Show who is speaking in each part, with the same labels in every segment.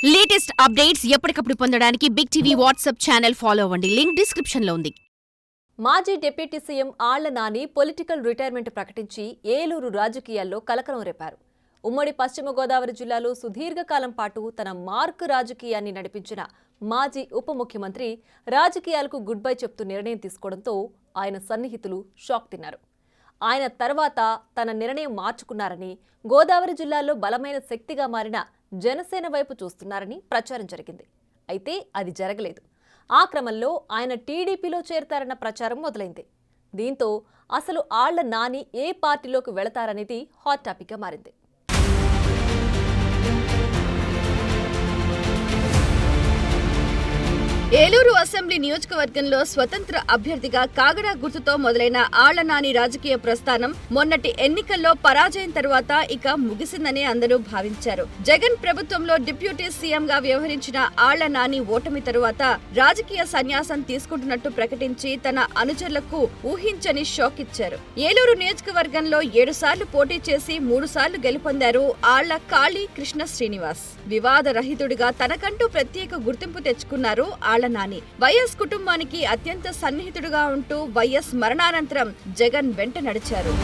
Speaker 1: Latest updates ఎప్పటికప్పుడు పొందడానికి big TV WhatsApp channel follow అవ్వండి. లింక్ డిస్క్రిప్షన్ లో ఉంది.
Speaker 2: మాజీ deputy CM Alla Nani political retirement ప్రకటించి ఏలూరు రాజకీయాల్లో కలకలం రేపారు. ఉమ్మడి పశ్చిమ గోదావరి జిల్లాలో సుదీర్ఘకాలం పాటు తన మార్క్ రాజకీయాన్ని నడిపించిన మాజీ ఉప ముఖ్యమంత్రి రాజకీయాలకు గుడ్ బై చెప్తూ నిర్ణయం తీసుకోవడంతో ఆయన సన్నిహితులు షాక్ తిన్నారు. ఆయన తర్వాత తన నిర్ణయం మార్చుకున్నారని, గోదావరి జిల్లాలో బలమైన శక్తిగా మారిన జనసేన వైపు చూస్తున్నారని ప్రచారం జరిగింది. అయితే అది జరగలేదు. ఆ క్రమంలో ఆయన టీడీపీలో చేరతారన్న ప్రచారం మొదలైంది. దీంతో అసలు ఆళ్ల నాని ఏ పార్టీలోకి వెళతారనేది హాట్ టాపిక్గా మారింది.
Speaker 3: ఏలూరు అసెంబ్లీ నియోజకవర్గంలో స్వతంత్ర అభ్యర్థిగా కాగడా గుర్తుతో మొదలైన ఆళ్ల నాని రాజకీయ ప్రస్థానం మొన్నటి ఎన్నికల్లో పరాజయం తర్వాత ఇక ముగిసిందని అందరూ భావించారు. జగన్ ప్రభుత్వంలో డిప్యూటీ సీఎంగా వ్యవహరించిన ఆళ్ల నాని ఓటమి తరువాత రాజకీయ సన్యాసం తీసుకుంటున్నట్టు ప్రకటించి తన అనుచరులకు ఊహించని షాక్ ఇచ్చారు. ఏలూరు నియోజకవర్గంలో 7 సార్లు పోటీ చేసి 3 సార్లు గెలుపొందారు ఆళ్ల కాళీ కృష్ణ శ్రీనివాస్. వివాద రహితుడిగా తనకంటూ ప్రత్యేక గుర్తింపు తెచ్చుకున్నారు ఆళ్ల నాని. వైఎస్ కుటుంబానికి అత్యంత సన్నిహితుడుగా ఉంటూ వైఎస్ మరణానంతరం జగన్ వెంట నడిచారు.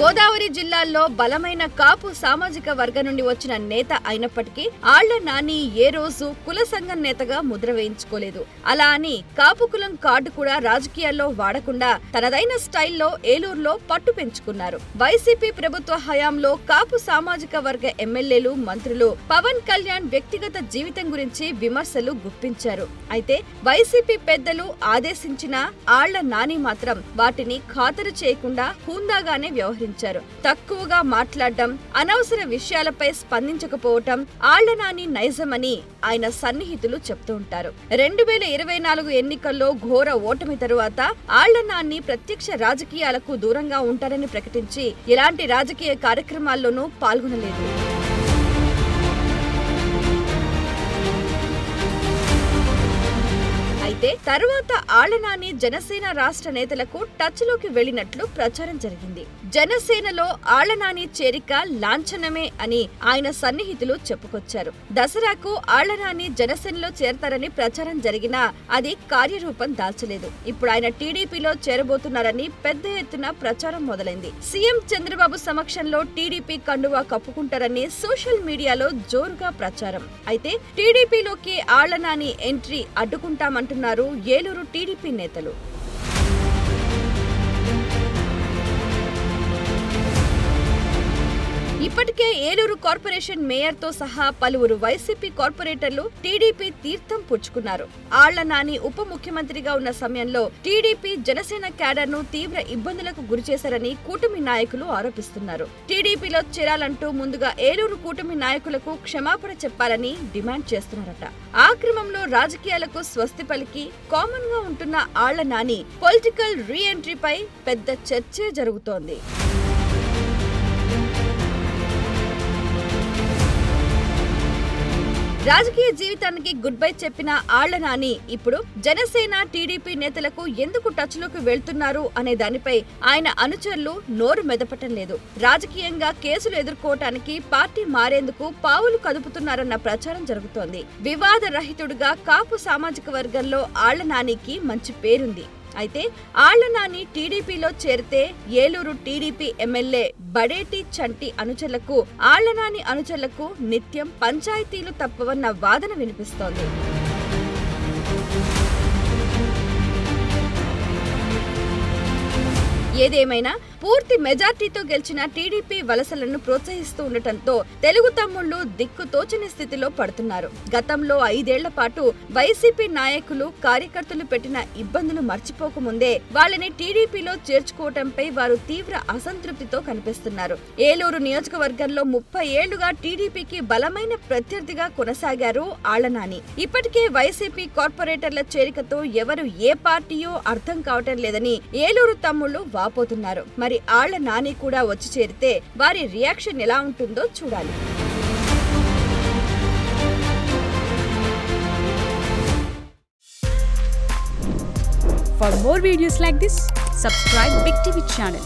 Speaker 3: గోదావరి జిల్లాల్లో బలమైన కాపు సామాజిక వర్గం నుండి వచ్చిన నేత అయినప్పటికీ ఆళ్ల నాని ఏ రోజు కుల సంఘం నేతగా ముద్ర వేయించుకోలేదు. అలా అని కాపు కులం కార్డు కూడా రాజకీయాల్లో వాడకుండా తనదైన స్టైల్లో ఏలూరులో పట్టు పెంచుకున్నారు. వైసీపీ ప్రభుత్వ హయాంలో కాపు సామాజిక వర్గ ఎమ్మెల్యేలు, మంత్రులు పవన్ కళ్యాణ్ వ్యక్తిగత జీవితం గురించి విమర్శలు గుప్పించారు. అయితే వైసీపీ పెద్దలు ఆదేశించిన ఆళ్ల నాని మాత్రం వాటిని ఖాతరు చేయకుండా హుందాగానే వ్యవహరించారు. తక్కువగా మాట్లాడడం, అనవసర విషయాలపై స్పందించకపోవటం ఆళ్ల నాని నైజమని ఆయన సన్నిహితులు చెప్తూ ఉంటారు. 2024 ఎన్నికల్లో ఘోర ఓటమి తరువాత ఆళ్ల నాని ప్రత్యక్ష రాజకీయాలకు దూరంగా ఉంటారని ప్రకటించి ఎలాంటి రాజకీయ కార్యక్రమాల్లోనూ పాల్గొనలేదు. అయితే తర్వాత ఆళ్ల నాని జనసేన రాష్ట్ర నేతలకు టచ్ లోకి వెళ్లినట్లు ప్రచారం జరిగింది. జనసేనలో ఆళ్ల నాని చేరిక లాంఛనమే అని ఆయన సన్నిహితులు చెప్పుకొచ్చారు. దసరాకు ఆళ్ల నాని జనసేనలో చేరతారని ప్రచారం జరిగినా అది కార్యరూపం దాల్చలేదు. ఇప్పుడు ఆయన టీడీపీలో చేరబోతున్నారని పెద్ద ఎత్తున ప్రచారం మొదలైంది. సీఎం చంద్రబాబు సమక్షంలో టీడీపీ కండువా కప్పుకుంటారని సోషల్ మీడియాలో జోరుగా ప్రచారం. అయితే టీడీపీలోకి ఆళ్ల నాని ఎంట్రీ అడ్డుకుంటామంటున్నారు ఏలూరు టీడీపీ నేతలు. ఇప్పటికే ఏలూరు కార్పొరేషన్ మేయర్ తో సహా పలువురు వైసీపీ కార్పొరేటర్లు టీడీపీ తీర్థం పుచ్చుకున్నారు. ఆళ్ల నాని ఉప ముఖ్యమంత్రిగా ఉన్న సమయంలో టీడీపీ జనసేన క్యాడర్ ను తీవ్ర ఇబ్బందులకు గురిచేశారని కూటమి నాయకులు ఆరోపిస్తున్నారు. టీడీపీలో చేరాలంటూ ముందుగా ఏలూరు కూటమి నాయకులకు క్షమాపణ చెప్పాలని డిమాండ్ చేస్తున్నారట. ఆ క్రమంలో రాజకీయాలకు స్వస్తి పలికి కామన్ గా ఉంటున్న ఆళ్ల నాని పొలిటికల్ రీ ఎంట్రీపై పెద్ద చర్చే జరుగుతోంది. రాజకీయ జీవితానికి గుడ్ బై చెప్పిన ఆళ్ల నాని ఇప్పుడు జనసేన, టీడీపీ నేతలకు ఎందుకు టచ్ లోకి వెళ్తున్నారు అనే దానిపై ఆయన అనుచరులు నోరు మెదపటం లేదు. రాజకీయంగా కేసులు ఎదుర్కోవటానికి పార్టీ మారేందుకు పావులు కదుపుతున్నారన్న ప్రచారం జరుగుతోంది. వివాద రహితుడుగా కాపు సామాజిక వర్గంలో ఆళ్ల నానికి మంచి పేరుంది. అయితే ఆళ్ల నాని టీడీపీలో చేరితే ఏలూరు టీడీపీ ఎమ్మెల్యే బడేటి చంటి అనుచరులకు, ఆళ్ల నాని అనుచరులకు నిత్యం పంచాయతీలు తప్పవన్న వాదన వినిపిస్తోంది. ఏదేమైనా పూర్తి మెజార్టీతో గెలిచిన టీడీపీ వలసలను ప్రోత్సహిస్తూ ఉండటంతో తెలుగు తమ్ముళ్లు దిక్కుతోచని స్థితిలో పడుతున్నారు. గతంలో 5 ఏళ్ల పాటు వైసీపీ నాయకులు, కార్యకర్తలు పెట్టిన ఇబ్బందులు మర్చిపోకముందే వాళ్ళని టీడీపీలో చేర్చుకోవటంపై వారు తీవ్ర అసంతృప్తితో కనిపిస్తున్నారు. ఏలూరు నియోజకవర్గంలో 30 ఏళ్లుగా టీడీపీకి బలమైన ప్రత్యర్థిగా కొనసాగారు ఆళ్ల నాని. ఇప్పటికే వైసీపీ కార్పొరేటర్ల చేరికతో ఎవరు ఏ పార్టీయో అర్థం కావటం లేదని ఏలూరు తమ్ముళ్లు వాపోతున్నారు. మరి ఆళ్ల నాని కూడా వచ్చి చేరితే వారి రియాక్షన్ ఎలా ఉంటుందో చూడాలి.
Speaker 4: For more videos like this, subscribe Big TV channel.